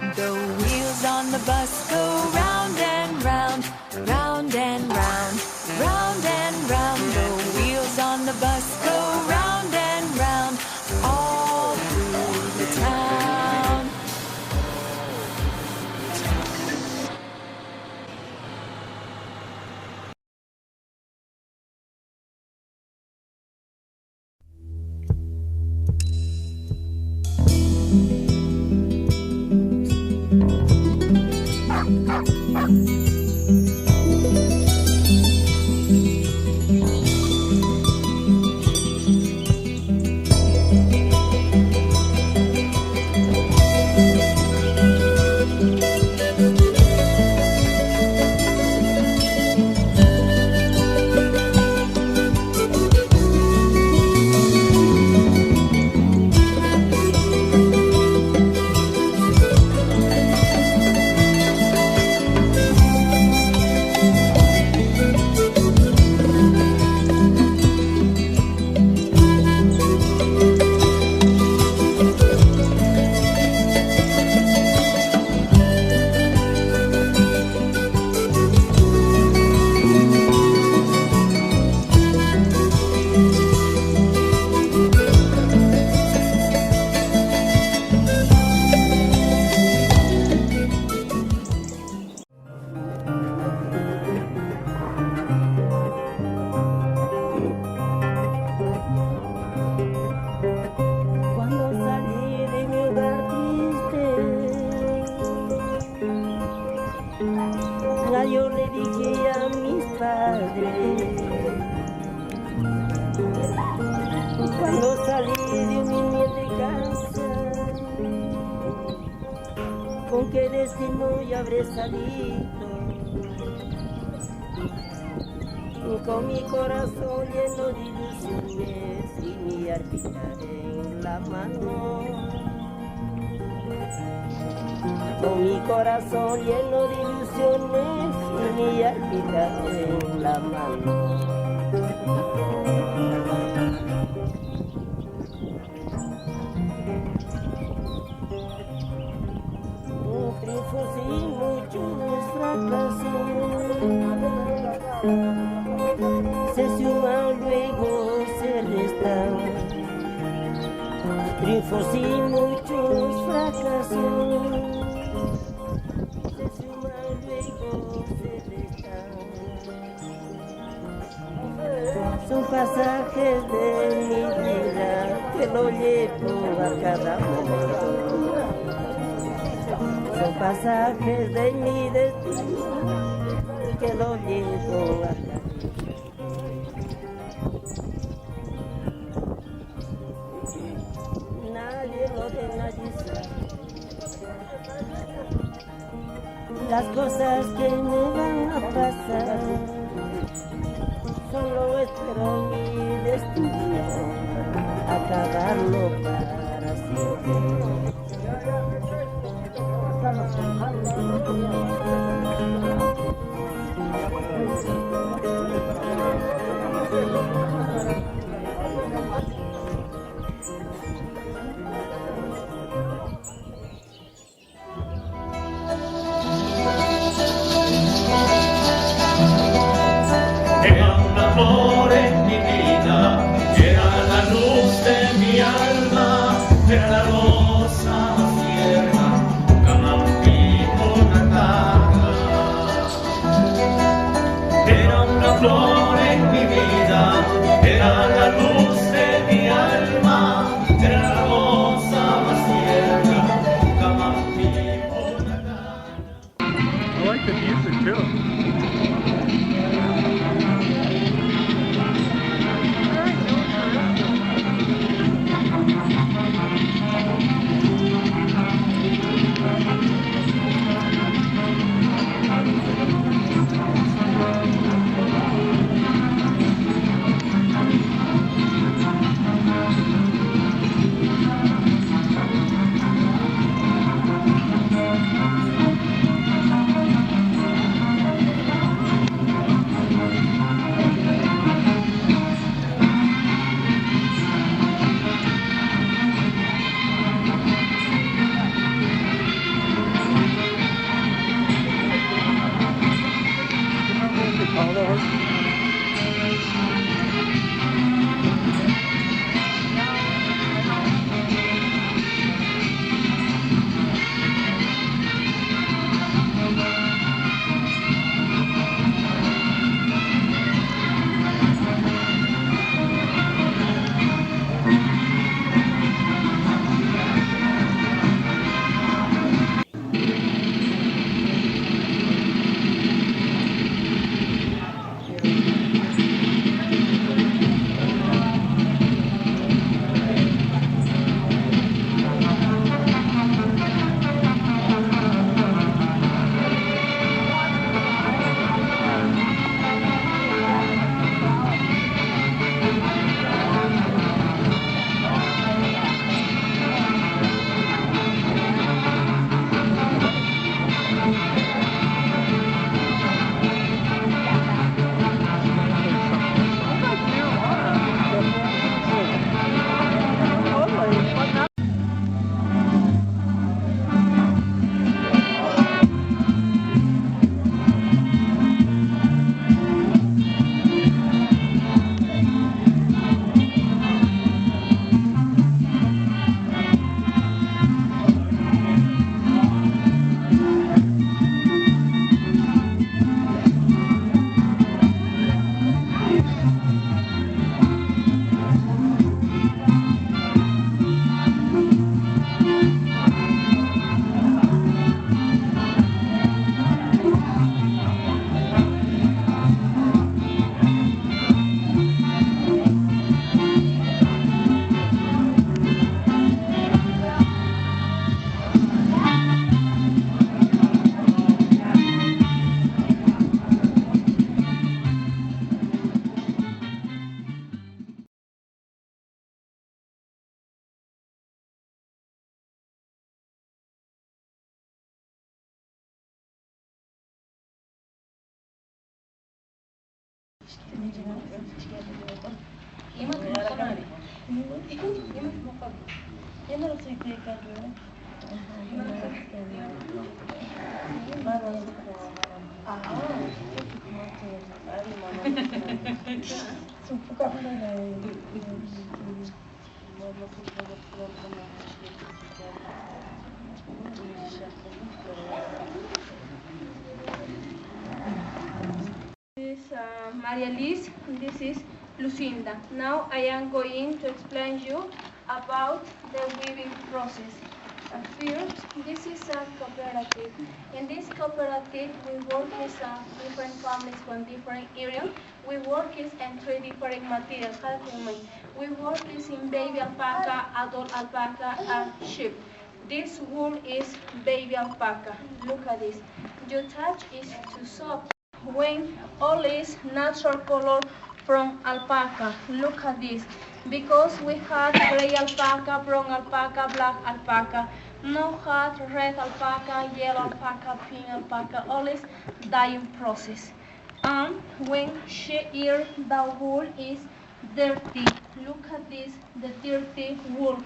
The wheels on the bus go round and round, round and round, round and round. The wheels on the bus go round and round, all through the town. Yo le dije a mis padres, cuando salí de mi humilde casa, con qué destino ya habré salido, con mi corazón lleno de ilusiones y mi arpita en la mano. Con mi corazón lleno de ilusiones y mi arpita en la mano. Triunfos y muchos fracasos se suman, luego se restan. Triunfos y muchos fracasos son pasajes de mi vida que lo llevo a cada momento. Son pasajes de mi destino que lo llevo a cada momento. Nadie lo de nadie sabe las cosas que me van a pasar. Solo espero mi destino, acabarlo para siempre. This is Maria Liz, this is Lucinda. Now I am going to explain you about the weaving process. First, this is a cooperative. In this cooperative, we work with different families from different areas. We work in three different materials. We work in baby alpaca, adult alpaca, and sheep. This wool is baby alpaca. Look at this. Your touch is too soft. When all is natural color from alpaca. Look at this. Because we had gray alpaca, brown alpaca, black alpaca. No had red alpaca, yellow alpaca, pink alpaca. All is dyeing process. And when shear the wool is dirty. Look at this, the dirty wool.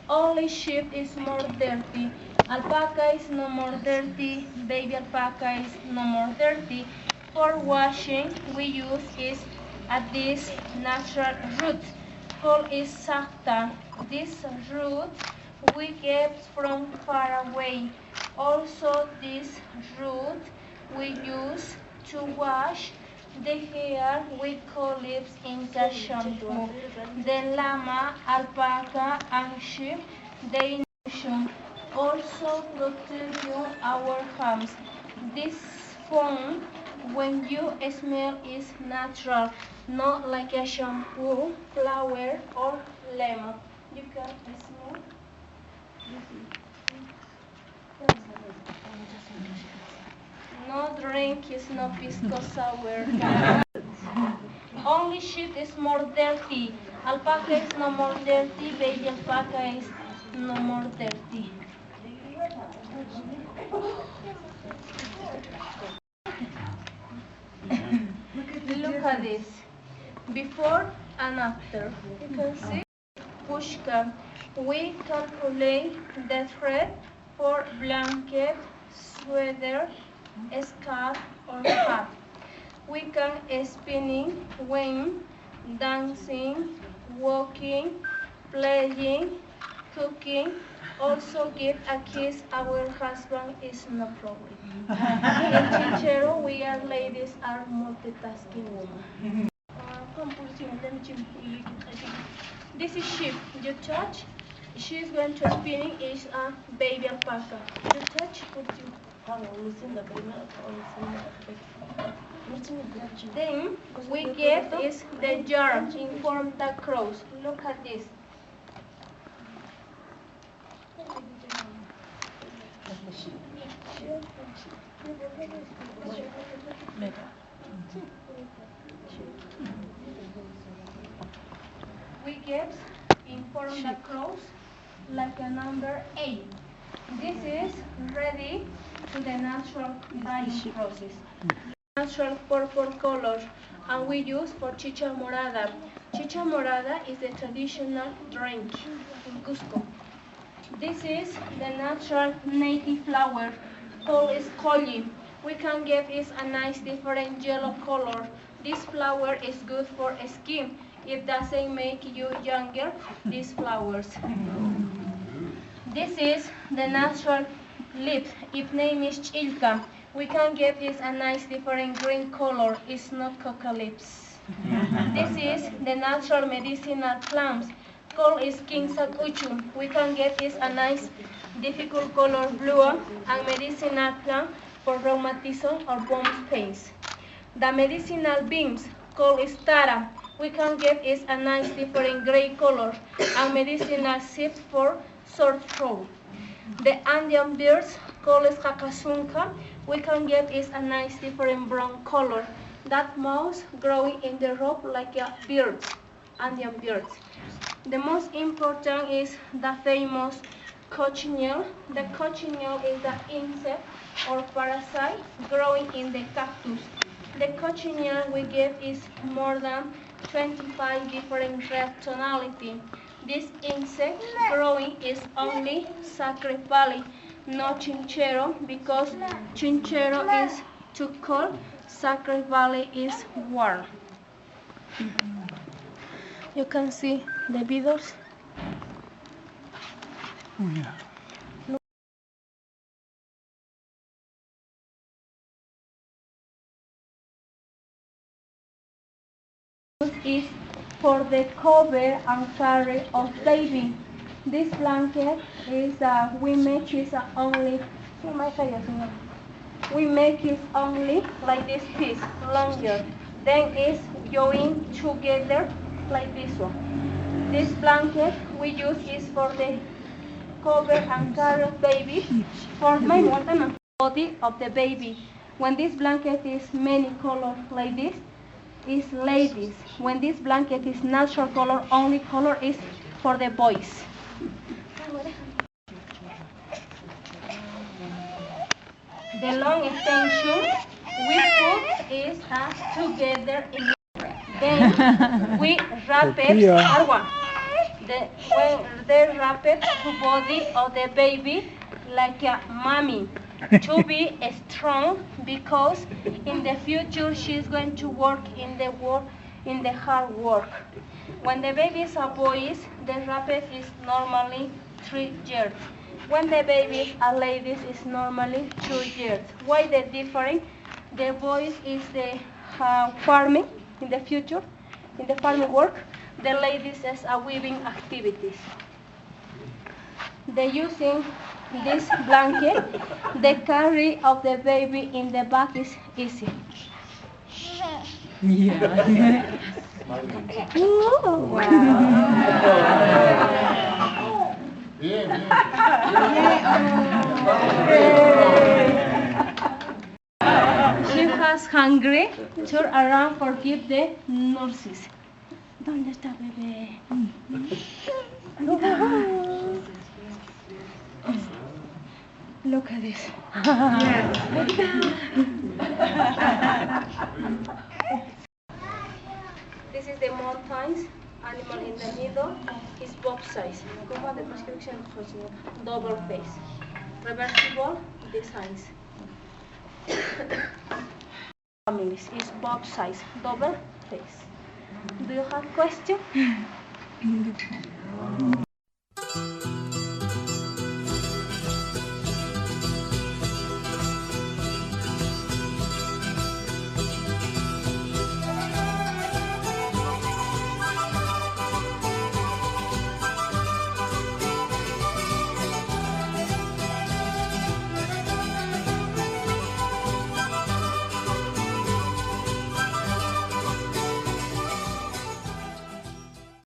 Only sheep is more dirty. Alpaca is no more dirty. Baby alpaca is no more dirty. For washing, we use is at this natural root called is sacta. This root we get from far away. Also, this root we use to wash the hair. We call it Inca shampoo. The llama, alpaca, and sheep they nation also protect you our hands. This foam when you smell is natural, not like a shampoo, flower, or lemon. You can smell. No drink is no pisco sour. Only sheep is more dirty. Alpaca is no more dirty. Baby alpaca is no more dirty. Look at this. Before and after. You can see pushka. We calculate the thread for blanket, sweater, scarf, or hat. We can spinning, when dancing, walking, playing, cooking. Also give a kiss our husband is no problem. In Chinchero, we are ladies are multitasking women. This is sheep. You touch. She's going to spinning is a baby alpaca. You touch. Then we get is the yarn in form the crows. Look at this. We get inform the crows like a number 8. This is ready to the natural dyeing process. Natural purple color, and we use for chicha morada. Chicha morada is the traditional drink in Cusco. This is the natural native flower called scoli. We can get is a nice different yellow color. This flower is good for skin. It doesn't make you younger, these flowers. This is the natural leaf. Its name is chilca. We can get is a nice different green color. It's not coca leaves. This is the natural medicinal plants called is king sacuchu. We can get is a nice difficult color blue and medicinal plant for rheumatism or bone pains. The medicinal beans called is tara. We can get is a nice different gray color and medicinal seeds for sore throat. The Andean birds called is jacasunca. We can get is a nice different brown color. That mouse growing in the rope like a bird, Andean birds. The most important is the famous cochineal. The cochineal is the insect or parasite growing in the cactus. The cochineal we get is more than 25 different red tonality. This insect growing is only Sacred Valley, not Chinchero, because Chinchero is too cold, Sacred Valley is warm. You can see the beetles. Oh, yeah. Is for the cover and carry of baby. This blanket is we make it only like this piece longer. Then it's joined together like this one. This blanket we use is for the cover and carry of baby for my body of the baby. When this blanket is many colors like this, is ladies. When this blanket is natural color, only color is for the boys. The long extension we put is together in. Then we wrap it. When they wrap it to body of the baby like a mommy to be strong, because in the future she's going to work in the hard work. When the baby is a boy, the wrapper is normally 3 years. When the baby are ladies, it's normally 2 years. Why the difference? The boys is the farming in the future, in the farming work. The ladies is a weaving activities. They using this blanket. The carry of the baby in the back is easy. Yeah. Wow. She was hungry. Turn around, forgive the nurses. ¿Dónde está bebé? Look at this. This is the mountains. Animal in the middle is box size. Double face. Reversible designs. Families is box size. Double face. Do you have question?